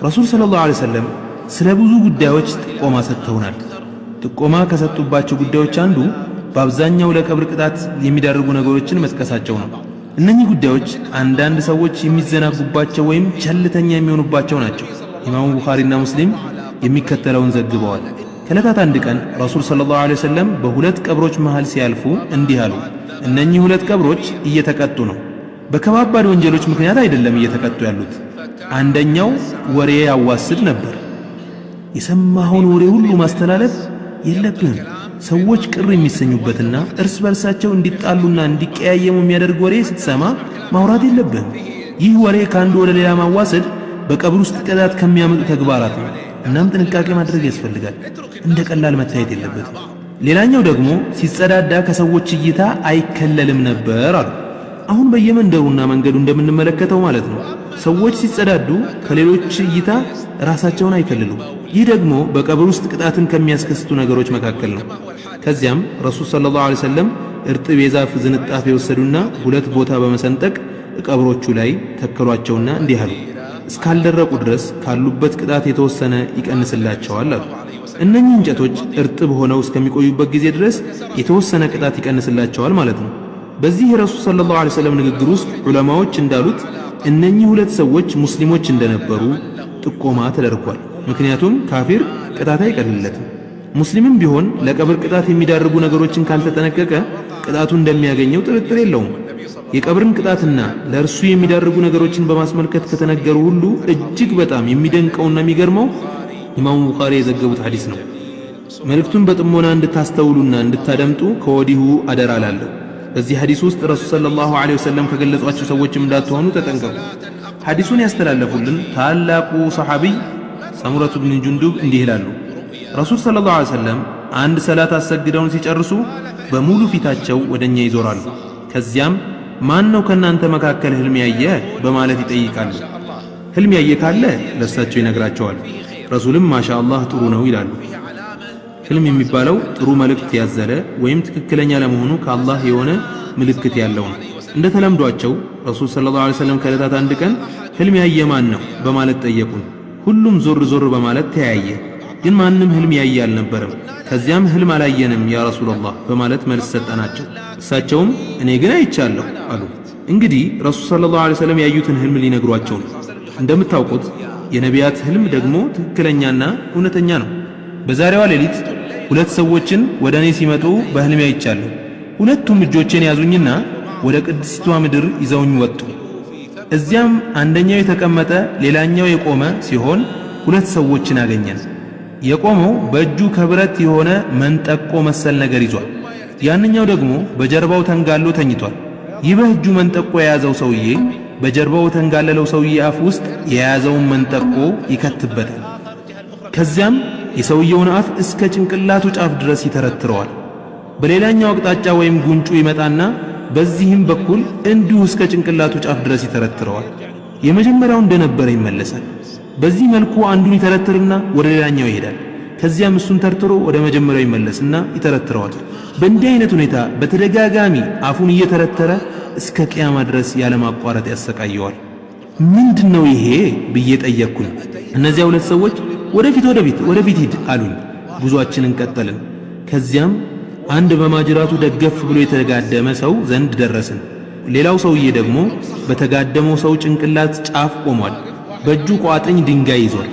ረሱል ሰለላሁ ዐለይሂ ወሰለም ስለ ብዙ ጉዳዮች ጥቆማ ሰጥተውናል። ጥቆማ ከሰጡባቸው ጉዳዮች አንዱ በአብዛኛው ለቀብር ቅጣት የሚዳርጉ ነገሮችን መጥቀሳቸው ነው። እነኚህ ጉዳዮች አንዳንድ ሰዎች የሚዘናጉባቸው ወይም ቸልተኛ የሚሆኑባቸው ናቸው። ኢማሙ ቡኻሪና ሙስሊም የሚከተለውን ዘግበዋል። ከዕለታት አንድ ቀን ረሱል ሰለላሁ ዐለይሂ ወሰለም በሁለት ቀብሮች መሃል ሲያልፉ እንዲህ አሉ። እነኚህ ሁለት ቀብሮች እየተቀጡ ነው። በከባባድ ወንጀሎች ምክንያት አይደለም እየተቀጡ ያሉት። አንደኛው ወሬ ያዋስድ ነበር። የሰማኸውን ወሬ ሁሉ ማስተላለፍ የለብህም። ሰዎች ቅር የሚሰኙበትና እርስ በርሳቸው እንዲጣሉና እንዲቀያየሙ የሚያደርግ ወሬ ስትሰማ ማውራት የለብህም። ይህ ወሬ ከአንዱ ወደ ሌላ ማዋሰድ በቀብር ውስጥ ቅጣት ከሚያመጡ ተግባራት ነው። እናም ጥንቃቄ ማድረግ ያስፈልጋል። እንደ ቀላል መታየት የለበትም። ሌላኛው ደግሞ ሲጸዳዳ ከሰዎች እይታ አይከለልም ነበር አሉ። አሁን በየመንደሩና መንገዱ እንደምንመለከተው ማለት ነው። ሰዎች ሲጸዳዱ ከሌሎች እይታ ራሳቸውን አይከልሉም። ይህ ደግሞ በቀብር ውስጥ ቅጣትን ከሚያስከስቱ ነገሮች መካከል ነው። ከዚያም ረሱል ሰለላሁ ዐለይሂ ወሰለም እርጥብ የዛፍ ዝንጣፍ የወሰዱና ሁለት ቦታ በመሰንጠቅ ቀብሮቹ ላይ ተከሏቸውና እንዲህ አሉ። እስካልደረቁ ድረስ ካሉበት ቅጣት የተወሰነ ይቀንስላቸዋል አሉ። እነኚህ እንጨቶች እርጥብ ሆነው እስከሚቆዩበት ጊዜ ድረስ የተወሰነ ቅጣት ይቀንስላቸዋል ማለት ነው። በዚህ የረሱል ሰለላሁ ዐለይሂ ወሰለም ንግግር ውስጥ ዑለማዎች እንዳሉት እነኚህ ሁለት ሰዎች ሙስሊሞች እንደነበሩ ጥቆማ ተደርጓል። ምክንያቱም ካፊር ቅጣት አይቀልለትም። ሙስሊምም ቢሆን ለቀብር ቅጣት የሚዳርጉ ነገሮችን ካልተጠነቀቀ ቅጣቱ እንደሚያገኘው ጥርጥር የለውም። የቀብርን ቅጣትና ለእርሱ የሚዳርጉ ነገሮችን በማስመልከት ከተነገሩ ሁሉ እጅግ በጣም የሚደንቀውና የሚገርመው ኢማሙ ቡኻሪ የዘገቡት ሐዲስ ነው። መልእክቱን በጥሞና እንድታስተውሉና እንድታደምጡ ከወዲሁ አደራ እላለሁ። በዚህ ሐዲስ ውስጥ ረሱል ሰለላሁ ዐለይሂ ወሰለም ከገለጿቸው ሰዎችም እንዳትሆኑ ተጠንቀቁ። ሐዲሱን ያስተላለፉልን ታላቁ ሰሐቢይ ሰሙረቱ ብን ጁንዱብ እንዲህ ይላሉ። ረሱል ሰለላሁ ዐለይሂ ወሰለም አንድ ሰላት አሰግደውን ሲጨርሱ በሙሉ ፊታቸው ወደኛ ይዞራሉ። ከዚያም ማን ነው ከናንተ መካከል ህልም ያየ በማለት ይጠይቃሉ። ህልም ያየ ካለ ለሳቸው ይነግራቸዋል። ረሱልም ማሻአላህ ጥሩ ነው ይላሉ። ህልም የሚባለው ጥሩ መልእክት ያዘለ ወይም ትክክለኛ ለመሆኑ ከአላህ የሆነ ምልክት ያለው ነው። እንደ ተለምዷቸው ረሱል ሰለላሁ ዐለይሂ ወሰለም ከዕለታት አንድ ቀን ህልም ያየ ማን ነው በማለት ጠየቁን። ሁሉም ዞር ዞር በማለት ተያየ፣ ግን ማንም ህልም ያየ አልነበረም። ከዚያም ህልም አላየንም ያ ረሱላህ በማለት መልስ ሰጠናቸው። እሳቸውም እኔ ግን አይቻለሁ አሉ። እንግዲህ ረሱል ሰለላሁ ዐለይሂ ወሰለም ያዩትን ህልም ሊነግሯቸው ነው። እንደምታውቁት የነቢያት ህልም ደግሞ ትክክለኛና እውነተኛ ነው። በዛሬዋ ሌሊት ሁለት ሰዎችን ወደ እኔ ሲመጡ በህልሜ አይቻለሁ። ሁለቱም እጆቼን ያዙኝና ወደ ቅድስቷ ምድር ይዘውኝ ወጡ። እዚያም አንደኛው የተቀመጠ ሌላኛው የቆመ ሲሆን ሁለት ሰዎችን አገኘን። የቆመው በእጁ ከብረት የሆነ መንጠቆ መሰል ነገር ይዟል። ያንኛው ደግሞ በጀርባው ተንጋሎ ተኝቷል። ይህ በእጁ መንጠቆ የያዘው ሰውዬ በጀርባው ተንጋለለው ሰውዬ አፍ ውስጥ የያዘውን መንጠቆ ይከትበታል። ከዚያም የሰውየውን አፍ እስከ ጭንቅላቱ ጫፍ ድረስ ይተረትረዋል። በሌላኛው አቅጣጫ ወይም ጉንጩ ይመጣና በዚህም በኩል እንዲሁ እስከ ጭንቅላቱ ጫፍ ድረስ ይተረትረዋል። የመጀመሪያው እንደነበረ ይመለሳል። በዚህ መልኩ አንዱን ይተረትርና ወደ ሌላኛው ይሄዳል። ከዚያም እሱን ተርትሮ ወደ መጀመሪያው ይመለስና ይተረትረዋል። በእንዲህ አይነት ሁኔታ በተደጋጋሚ አፉን እየተረተረ እስከ ቅያማ ድረስ ያለማቋረጥ ያሰቃየዋል። ምንድነው ይሄ ብዬ ጠየቅኩኝ። እነዚያ ሁለት ሰዎች ወደፊት ሂድ አሉኝ። ጉዟችንን ቀጠልን። ከዚያም አንድ በማጅራቱ ደገፍ ብሎ የተጋደመ ሰው ዘንድ ደረስን። ሌላው ሰውዬ ደግሞ በተጋደመው ሰው ጭንቅላት ጫፍ ቆሟል። በእጁ ቋጥኝ ድንጋይ ይዟል።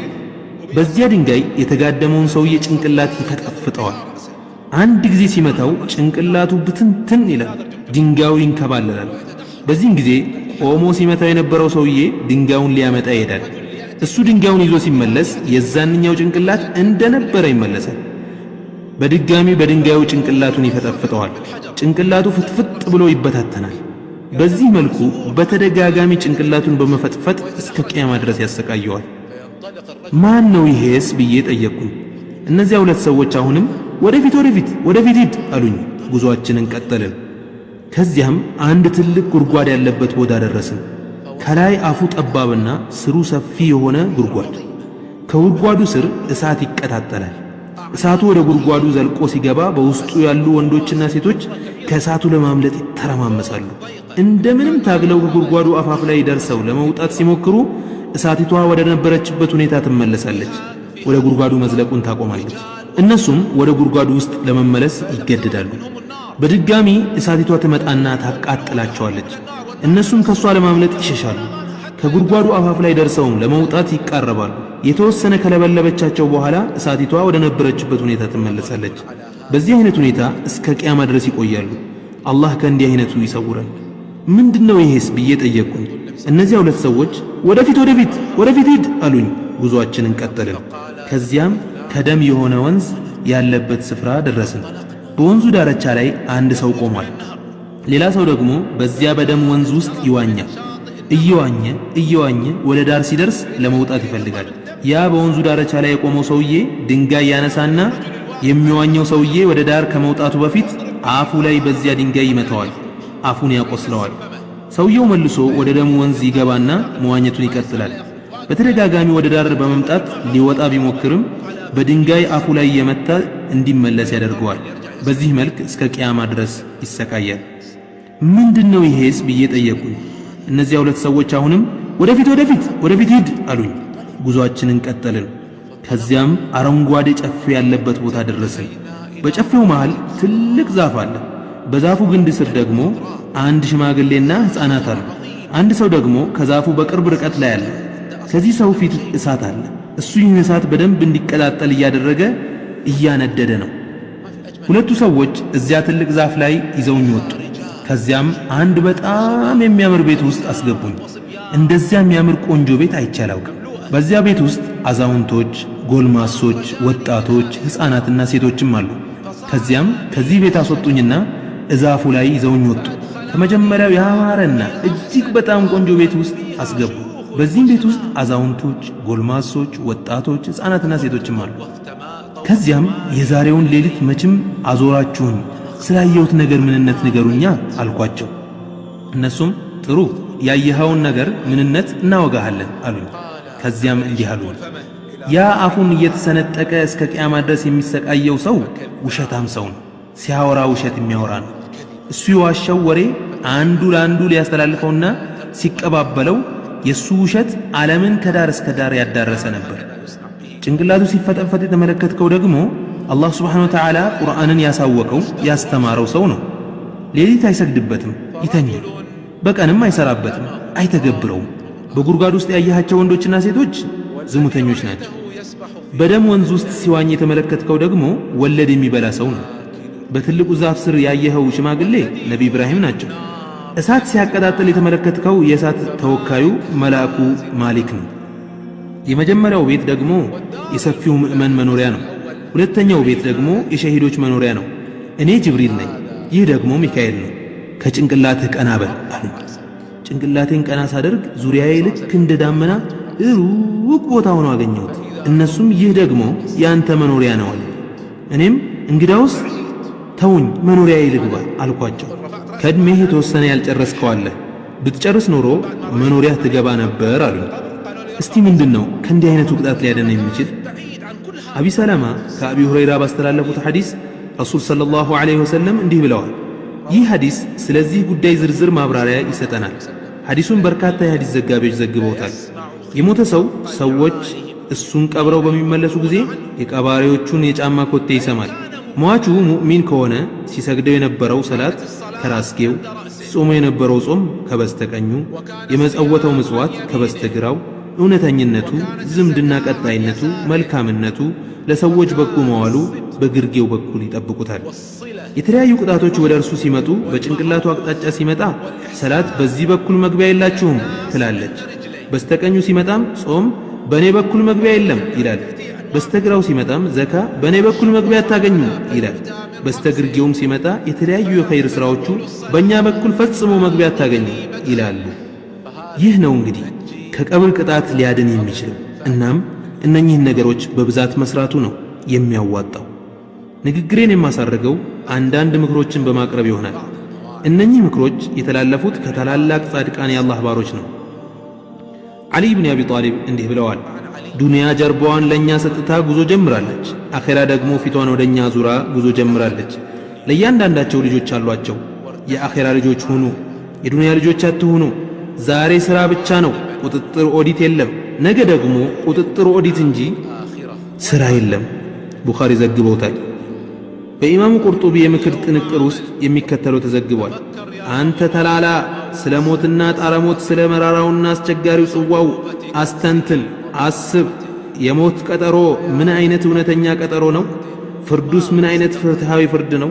በዚያ ድንጋይ የተጋደመውን ሰውዬ ጭንቅላት ይፈጠፍጠዋል። አንድ ጊዜ ሲመታው ጭንቅላቱ ብትንትን ይላል፣ ድንጋዩ ይንከባለላል። በዚህም ጊዜ ቆሞ ሲመታው የነበረው ሰውዬ ድንጋዩን ሊያመጣ ይሄዳል። እሱ ድንጋዩን ይዞ ሲመለስ የዛንኛው ጭንቅላት እንደነበረ ይመለሳል። በድጋሚ በድንጋዩ ጭንቅላቱን ይፈጠፍጠዋል። ጭንቅላቱ ፍጥፍጥ ብሎ ይበታተናል። በዚህ መልኩ በተደጋጋሚ ጭንቅላቱን በመፈጥፈጥ እስከ ቅያማ ድረስ ያሰቃየዋል። ማን ነው ይሄስ ብዬ ጠየቅኩኝ። እነዚያ ሁለት ሰዎች አሁንም ወደፊት ሂድ አሉኝ። ጉዞአችንን ቀጠልን። ከዚያም አንድ ትልቅ ጉድጓድ ያለበት ቦታ ደረስን። ከላይ አፉ ጠባብና ስሩ ሰፊ የሆነ ጉድጓድ። ከጉድጓዱ ስር እሳት ይቀጣጠላል። እሳቱ ወደ ጉድጓዱ ዘልቆ ሲገባ በውስጡ ያሉ ወንዶችና ሴቶች ከእሳቱ ለማምለጥ ይተረማመሳሉ። እንደምንም ታግለው ከጉድጓዱ አፋፍ ላይ ደርሰው ለመውጣት ሲሞክሩ እሳቲቷ ወደ ነበረችበት ሁኔታ ትመለሳለች፣ ወደ ጉድጓዱ መዝለቁን ታቆማለች። እነሱም ወደ ጉድጓዱ ውስጥ ለመመለስ ይገደዳሉ። በድጋሚ እሳቲቷ ትመጣና ታቃጥላቸዋለች። እነሱም ከሷ ለማምለጥ ይሸሻሉ። ከጉድጓዱ አፋፍ ላይ ደርሰውም ለመውጣት ይቃረባሉ። የተወሰነ ከለበለበቻቸው በኋላ እሳቲቷ ወደ ነበረችበት ሁኔታ ትመለሳለች። በዚህ አይነት ሁኔታ እስከ ቂያማ ድረስ ይቆያሉ። አላህ ከእንዲህ አይነቱ ይሰውረን። ምንድነው ይሄስ ብዬ ጠየቅኩኝ። እነዚያ ሁለት ሰዎች ወደፊት ሂድ አሉኝ። ጉዞአችንን ቀጠልን። ከዚያም ከደም የሆነ ወንዝ ያለበት ስፍራ ደረስን። በወንዙ ዳርቻ ላይ አንድ ሰው ቆሟል። ሌላ ሰው ደግሞ በዚያ በደም ወንዝ ውስጥ ይዋኛል። እየዋኘ ወደ ዳር ሲደርስ ለመውጣት ይፈልጋል። ያ በወንዙ ዳርቻ ላይ የቆመው ሰውዬ ድንጋይ ያነሳና የሚዋኘው ሰውዬ ወደ ዳር ከመውጣቱ በፊት አፉ ላይ በዚያ ድንጋይ ይመታዋል፣ አፉን ያቆስለዋል። ሰውየው መልሶ ወደ ደሙ ወንዝ ይገባና መዋኘቱን ይቀጥላል። በተደጋጋሚ ወደ ዳር በመምጣት ሊወጣ ቢሞክርም በድንጋይ አፉ ላይ የመታ እንዲመለስ ያደርገዋል። በዚህ መልክ እስከ ቂያማ ድረስ ይሰቃያል። ምንድነው ይሄስ ብዬ ጠየቁኝ። እነዚያ ሁለት ሰዎች አሁንም ወደፊት ሂድ አሉኝ። ጉዞአችንን ቀጠልን። ከዚያም አረንጓዴ ጨፌ ያለበት ቦታ ደረስን። በጨፌው መሃል ትልቅ ዛፍ አለ። በዛፉ ግንድ ስር ደግሞ አንድ ሽማግሌና ሕፃናት አሉ። አንድ ሰው ደግሞ ከዛፉ በቅርብ ርቀት ላይ አለ። ከዚህ ሰው ፊት እሳት አለ። እሱ ይህን እሳት በደንብ እንዲቀጣጠል እያደረገ እያነደደ ነው። ሁለቱ ሰዎች እዚያ ትልቅ ዛፍ ላይ ይዘውኝ ወጡ። ከዚያም አንድ በጣም የሚያምር ቤት ውስጥ አስገቡኝ። እንደዚያ የሚያምር ቆንጆ ቤት አይቼ አላውቅም። በዚያ ቤት ውስጥ አዛውንቶች፣ ጎልማሶች፣ ወጣቶች፣ ሕፃናትና ሴቶችም አሉ። ከዚያም ከዚህ ቤት አስወጡኝና እዛፉ ላይ ይዘውኝ ወጡ። ከመጀመሪያው ያማረና እጅግ በጣም ቆንጆ ቤት ውስጥ አስገቡ። በዚህም ቤት ውስጥ አዛውንቶች፣ ጎልማሶች፣ ወጣቶች፣ ሕፃናትና ሴቶችም አሉ። ከዚያም የዛሬውን ሌሊት መቼም አዞራችሁኝ፣ ስላየሁት ነገር ምንነት ንገሩኛ አልኳቸው። እነሱም ጥሩ፣ ያየኸውን ነገር ምንነት እናወጋሃለን አሉኝ። ከዚያም እንዲህ አሉ። ያ አፉን እየተሰነጠቀ እስከ ቂያማ ድረስ የሚሰቃየው ሰው ውሸታም ሰው ነው። ሲያወራ ውሸት የሚያወራ ነው። እሱ የዋሻው ወሬ አንዱ ለአንዱ ሊያስተላልፈውና ሲቀባበለው የሱ ውሸት ዓለምን ከዳር እስከ ዳር ያዳረሰ ነበር። ጭንቅላቱ ሲፈጠፈጥ የተመለከትከው ደግሞ አላህ ሱብሓነሁ ወተዓላ ቁርአንን ያሳወቀው ያስተማረው ሰው ነው። ሌሊት አይሰግድበትም፣ ይተኛል። በቀንም አይሰራበትም፣ አይተገብረውም። በጉድጓድ ውስጥ ያያቸው ወንዶችና ሴቶች ዝሙተኞች ናቸው። በደም ወንዝ ውስጥ ሲዋኝ የተመለከትከው ደግሞ ወለድ የሚበላ ሰው ነው። በትልቁ ዛፍ ስር ያየኸው ሽማግሌ ነቢ ኢብራሂም ናቸው። እሳት ሲያቀጣጥል የተመለከትከው የእሳት ተወካዩ መልአኩ ማሊክ ነው። የመጀመሪያው ቤት ደግሞ የሰፊው ምእመን መኖሪያ ነው። ሁለተኛው ቤት ደግሞ የሸሂዶች መኖሪያ ነው። እኔ ጅብሪል ነኝ፣ ይህ ደግሞ ሚካኤል ነው። ከጭንቅላትህ ቀና በል አሉኝ። ጭንቅላቴን ቀና ሳደርግ ዙሪያዬ ልክ እንደ ዳመና ሩቅ ቦታ ሆኖ አገኘሁት። እነሱም ይህ ደግሞ የአንተ መኖሪያ ነው አሉ። እኔም እንግዳውስ ተውኝ መኖሪያዬ ልግባ አልኳቸው። ከዕድሜህ የተወሰነ ያልጨረስከው አለ፣ ብትጨርስ ኖሮ መኖሪያ ትገባ ነበር አሉኝ። እስቲ ምንድነው ከእንዲህ አይነቱ ቅጣት ሊያደን የሚችል? አቢ ሰለማ ከአቢ ሁረይራ ባስተላለፉት ሐዲስ ረሱል ሰለላሁ ዐለይሂ ወሰለም እንዲህ ብለዋል። ይህ ሐዲስ ስለዚህ ጉዳይ ዝርዝር ማብራሪያ ይሰጠናል። ሐዲሱን በርካታ የሐዲስ ዘጋቢዎች ዘግበውታል። የሞተ ሰው ሰዎች እሱን ቀብረው በሚመለሱ ጊዜ የቀባሪዎቹን የጫማ ኮቴ ይሰማል። ሟቹ ሙእሚን ከሆነ ሲሰግደው የነበረው ሰላት ከራስጌው፣ ሲጾሙ የነበረው ጾም ከበስተቀኙ፣ የመጸወተው ምጽዋት ከበስተግራው፣ እውነተኝነቱ፣ ዝምድና ቀጣይነቱ፣ መልካምነቱ፣ ለሰዎች በጎ መዋሉ በግርጌው በኩል ይጠብቁታል። የተለያዩ ቅጣቶች ወደ እርሱ ሲመጡ በጭንቅላቱ አቅጣጫ ሲመጣ ሰላት በዚህ በኩል መግቢያ የላችሁም ትላለች። በስተቀኙ ሲመጣም ጾም በእኔ በኩል መግቢያ የለም ይላል። በስተግራው ሲመጣም ዘካ በእኔ በኩል መግቢያ አታገኙ ይላል። በስተግርጌውም ሲመጣ የተለያዩ የኸይር ሥራዎቹ በእኛ በኩል ፈጽሞ መግቢያ አታገኙ ይላሉ። ይህ ነው እንግዲህ ከቀብር ቅጣት ሊያድን የሚችለው። እናም እነኚህን ነገሮች በብዛት መስራቱ ነው የሚያዋጣው። ንግግሬን የማሳረገው አንዳንድ ምክሮችን በማቅረብ ይሆናል። እነኚህ ምክሮች የተላለፉት ከታላላቅ ጻድቃን የአላህ ባሮች ነው። ዓሊ ብን አቢ ጣሊብ እንዲህ ብለዋል። ዱንያ ጀርባዋን ለእኛ ሰጥታ ጉዞ ጀምራለች፣ አኼራ ደግሞ ፊቷን ወደ እኛ ዙራ ጉዞ ጀምራለች። ለእያንዳንዳቸው ልጆች አሏቸው። የአኼራ ልጆች ሁኑ፣ የዱንያ ልጆች አትሁኑ። ዛሬ ሥራ ብቻ ነው፣ ቁጥጥር ኦዲት የለም። ነገ ደግሞ ቁጥጥር ኦዲት እንጂ ሥራ የለም። ቡኻሪ ዘግበውታል። በኢማሙ ቁርጡቢ የምክር ጥንቅር ውስጥ የሚከተለው ተዘግቧል። አንተ ተላላ ስለ ሞትና ጣረሞት ስለ መራራውና አስቸጋሪው ጽዋው አስተንትን፣ አስብ። የሞት ቀጠሮ ምን አይነት እውነተኛ ቀጠሮ ነው? ፍርዱስ ምን አይነት ፍትሃዊ ፍርድ ነው?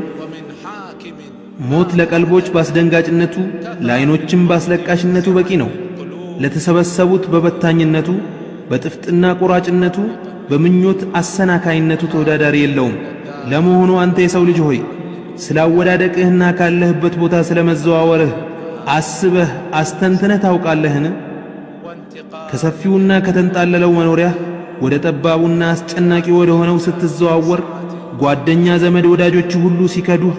ሞት ለቀልቦች ባስደንጋጭነቱ ለዓይኖችም ባስለቃሽነቱ በቂ ነው። ለተሰበሰቡት በበታኝነቱ በጥፍጥና ቁራጭነቱ በምኞት አሰናካይነቱ ተወዳዳሪ የለውም። ለመሆኑ አንተ የሰው ልጅ ሆይ ስላወዳደቅህና ካለህበት ቦታ ስለመዘዋወርህ አስበህ አስተንትነህ ታውቃለህን? ከሰፊውና ከተንጣለለው መኖሪያህ ወደ ጠባቡና አስጨናቂ ወደ ሆነው ስትዘዋወር ጓደኛ ዘመድ ወዳጆች ሁሉ ሲከዱህ፣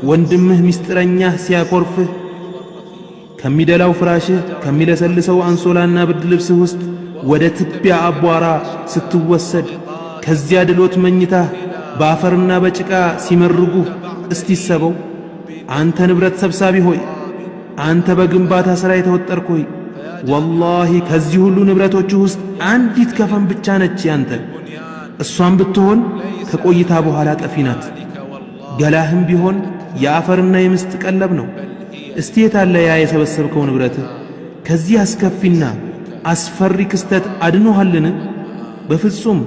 ወንድምህ ሚስጥረኛህ ሲያኮርፍህ፣ ከሚደላው ፍራሽህ ከሚለሰልሰው አንሶላና ብርድ ልብስህ ውስጥ ወደ ትቢያ አቧራ ስትወሰድ፣ ከዚያ ድሎት መኝታህ በአፈርና በጭቃ ሲመርጉህ እስቲሰበው፣ አንተ ንብረት ሰብሳቢ ሆይ፣ አንተ በግንባታ ሥራ የተወጠርክ ሆይ፣ ወላሂ ከዚህ ሁሉ ንብረቶችህ ውስጥ አንዲት ከፈን ብቻ ነች ያንተ። እሷም ብትሆን ከቆይታ በኋላ ጠፊ ናት። ገላህም ቢሆን የአፈርና የምስጥ ቀለብ ነው። እስቲ የታለ ያ የሰበሰብከው ንብረትህ? ከዚህ አስከፊና አስፈሪ ክስተት አድኖሃልን? በፍጹም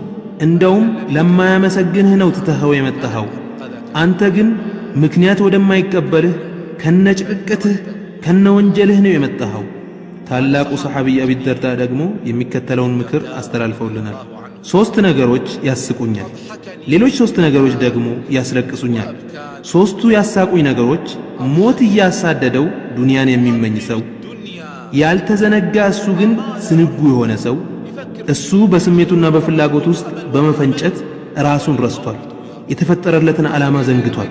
እንደውም ለማያመሰግንህ ነው ትተኸው የመጣኸው። አንተ ግን ምክንያት ወደማይቀበልህ ከነ ጭቅቅትህ ከነ ወንጀልህ ነው የመጣኸው። ታላቁ ሰሐቢ አቢ ደርዳ ደግሞ የሚከተለውን ምክር አስተላልፈውልናል። 3 ነገሮች ያስቁኛል፣ ሌሎች 3 ነገሮች ደግሞ ያስለቅሱኛል። 3ቱ ያሳቁኝ ነገሮች ሞት እያሳደደው ዱንያን የሚመኝ ሰው፣ ያልተዘነጋ እሱ ግን ስንጉ የሆነ ሰው፣ እሱ በስሜቱና በፍላጎት ውስጥ በመፈንጨት ራሱን ረስቷል፣ የተፈጠረለትን ዓላማ ዘንግቷል፣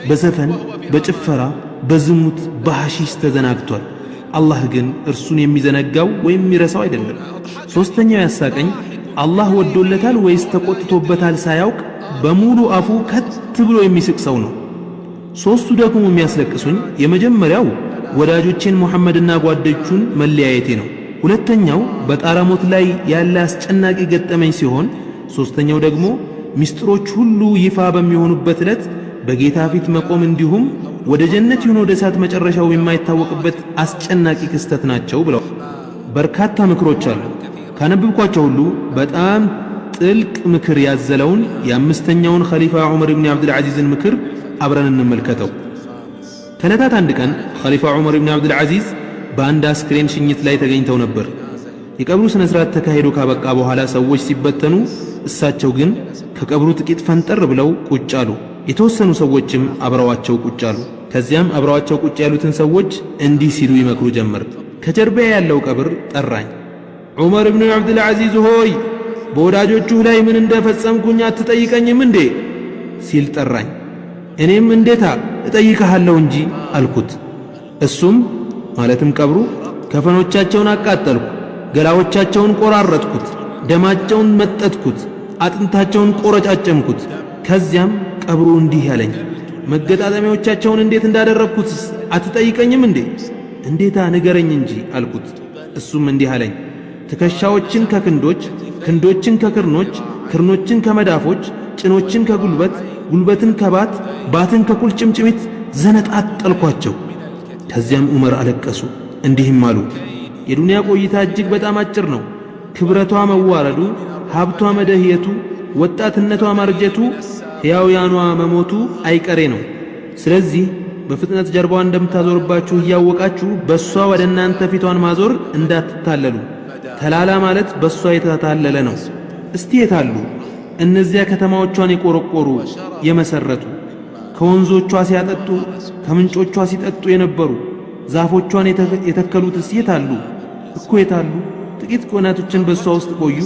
በዘፈን በጭፈራ በዝሙት በሐሺሽ ተዘናግቷል። አላህ ግን እርሱን የሚዘነጋው ወይም የሚረሳው አይደለም። 3ኛው ያሳቀኝ አላህ ወዶለታል ወይስ ተቆጥቶበታል ሳያውቅ በሙሉ አፉ ከት ብሎ የሚስቅ ሰው ነው። 3ቱ ደግሞ የሚያስለቅሱኝ የመጀመሪያው ወዳጆቼን ሙሐመድና ጓደኞቹን መለያየቴ ነው። ሁለተኛው በጣረሞት ላይ ያለ አስጨናቂ ገጠመኝ ሲሆን፣ 3ኛው ደግሞ ሚስጥሮች ሁሉ ይፋ በሚሆኑበት ዕለት በጌታ ፊት መቆም እንዲሁም ወደ ጀነት ይሁን ወደ እሳት መጨረሻው የማይታወቅበት አስጨናቂ ክስተት ናቸው ብለው በርካታ ምክሮች አሉ። ካነበብኳቸው ሁሉ በጣም ጥልቅ ምክር ያዘለውን የ5ኛውን ኸሊፋ ዑመር ኢብኑ አብዱል ዐዚዝን ምክር አብረን እንመልከተው። ከዕለታት አንድ ቀን ኸሊፋ ዑመር ኢብኑ አብዱል ዐዚዝ በአንድ አስክሬን ሽኝት ላይ ተገኝተው ነበር። የቀብሩ ሥነ ሥርዓት ተካሂዶ ካበቃ በኋላ ሰዎች ሲበተኑ፣ እሳቸው ግን ከቀብሩ ጥቂት ፈንጠር ብለው ቁጭ አሉ። የተወሰኑ ሰዎችም አብረዋቸው ቁጭ አሉ። ከዚያም አብረዋቸው ቁጭ ያሉትን ሰዎች እንዲህ ሲሉ ይመክሩ ጀመር። ከጀርባዬ ያለው ቀብር ጠራኝ። ዑመር ኢብኑ አብዱል ዐዚዝ ሆይ በወዳጆቹህ ላይ ምን እንደፈጸምኩኝ አትጠይቀኝም እንዴ ሲል ጠራኝ። እኔም እንዴታ እጠይቅሃለሁ እንጂ አልኩት። እሱም ማለትም ቀብሩ ከፈኖቻቸውን አቃጠልኩ፣ ገላዎቻቸውን ቆራረጥኩት፣ ደማቸውን መጠጥኩት፣ አጥንታቸውን ቆረጫጨምኩት። ከዚያም ቀብሩ እንዲህ ያለኝ፣ መገጣጠሚያዎቻቸውን እንዴት እንዳደረግኩት አትጠይቀኝም እንዴ? እንዴታ ንገረኝ እንጂ አልኩት። እሱም እንዲህ አለኝ፣ ትከሻዎችን ከክንዶች፣ ክንዶችን ከክርኖች፣ ክርኖችን ከመዳፎች፣ ጭኖችን ከጉልበት፣ ጉልበትን ከባት፣ ባትን ከቁልጭምጭሚት ዘነጣጠልኳቸው። ከዚያም ዑመር አለቀሱ፣ እንዲህም አሉ፣ የዱንያ ቆይታ እጅግ በጣም አጭር ነው። ክብረቷ መዋረዱ፣ ሀብቷ መደህየቱ፣ ወጣትነቷ ማርጀቱ፣ ሕያውያኗ መሞቱ አይቀሬ ነው። ስለዚህ በፍጥነት ጀርባዋን እንደምታዞርባችሁ እያወቃችሁ በእሷ ወደ እናንተ ፊቷን ማዞር እንዳትታለሉ። ተላላ ማለት በእሷ የተታለለ ነው። እስቲ የታሉ እነዚያ ከተማዎቿን የቆረቆሩ የመሰረቱ፣ ከወንዞቿ ሲያጠጡ ከምንጮቿ ሲጠጡ የነበሩ ዛፎቿን የተከሉትስ የታሉ? እኮ የታሉ? ጥቂት ቀናቶችን በእሷ ውስጥ ቆዩ፣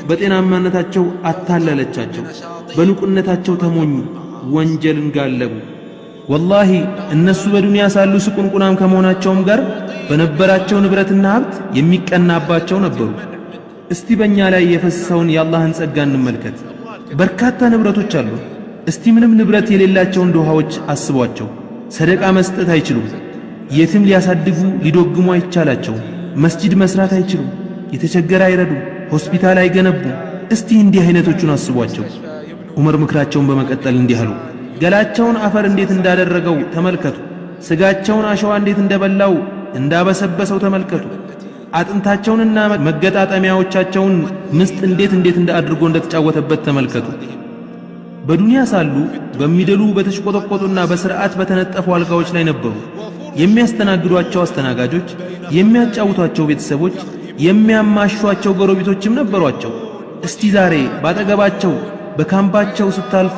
በጤናማነታቸው አታለለቻቸው፣ በንቁነታቸው ተሞኙ፣ ወንጀልን ጋለቡ። ወላሂ እነሱ በዱንያ ሳሉ ስቁንቁናም ከመሆናቸውም ጋር በነበራቸው ንብረትና ሀብት የሚቀናባቸው ነበሩ። እስቲ በእኛ ላይ የፈሰሰውን የአላህን ጸጋ እንመልከት። በርካታ ንብረቶች አሉ። እስቲ ምንም ንብረት የሌላቸውን ድሃዎች አስቧቸው። ሰደቃ መስጠት አይችሉም። የትም ሊያሳድጉ ሊዶግሙ አይቻላቸውም። መስጂድ መስራት አይችሉም። የተቸገረ አይረዱ። ሆስፒታል አይገነቡ። እስቲ እንዲህ አይነቶቹን አስቧቸው። ዑመር ምክራቸውን በመቀጠል እንዲህ አሉ። ገላቸውን አፈር እንዴት እንዳደረገው ተመልከቱ። ስጋቸውን አሸዋ እንዴት እንደበላው እንዳበሰበሰው ተመልከቱ። አጥንታቸውንና መገጣጠሚያዎቻቸውን ምስጥ እንዴት አድርጎ እንደተጫወተበት ተመልከቱ። በዱንያ ሳሉ በሚደሉ በተሽቆጠቆጡና በስርዓት በተነጠፉ አልጋዎች ላይ ነበሩ። የሚያስተናግዷቸው አስተናጋጆች፣ የሚያጫውቷቸው ቤተሰቦች፣ የሚያማሿቸው ጎረቤቶችም ነበሯቸው። እስቲ ዛሬ ባጠገባቸው በካምባቸው ስታልፉ